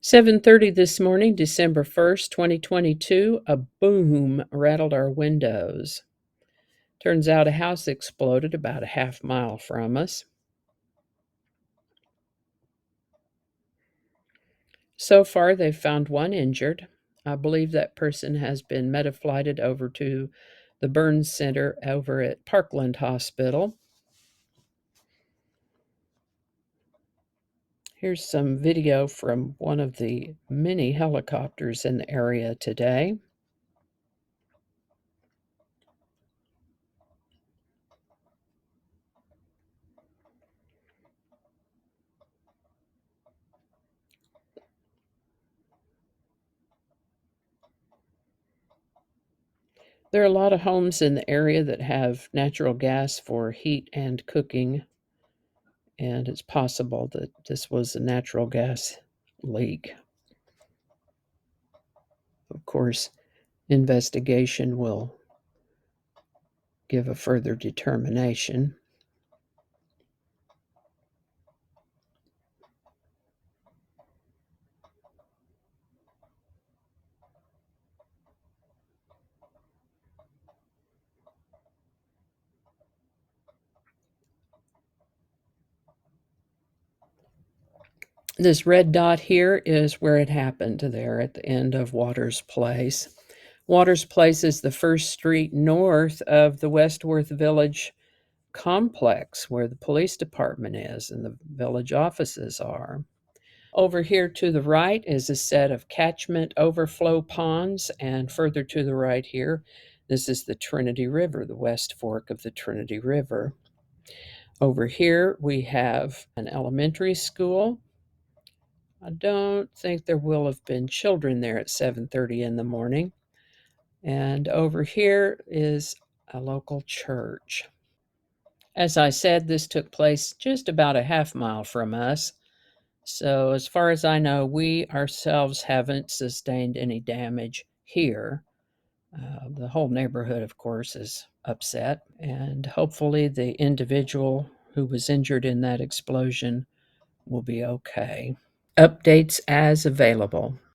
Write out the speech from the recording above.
7:30 this morning, December 1st, 2022, a boom rattled our windows. Turns out a house exploded about a half mile from us. So far, they've found one injured. I believe that person has been metaflighted over to the burn center over at Parkland Hospital. Here's some video from one of the many helicopters in the area today. There are a lot of homes in the area that have natural gas for heat and cooking, and it's possible that this was a natural gas leak. Of course, investigation will give a further determination. This red dot here is where it happened, there at the end of Waters Place. Waters Place is the first street north of the WestWorth Village complex where the police department is and the village offices are. Over here to the right is a set of catchment overflow ponds, and further to the right here, this is the Trinity River, the West Fork of the Trinity River. Over here we have an elementary school. I don't think there will have been children there at 7:30 in the morning. And over here is a local church. As I said, this took place just about a half mile from us. So, as far as I know, we ourselves haven't sustained any damage here. The whole neighborhood, of course, is upset, and hopefully, the individual who was injured in that explosion will be okay. Updates as available.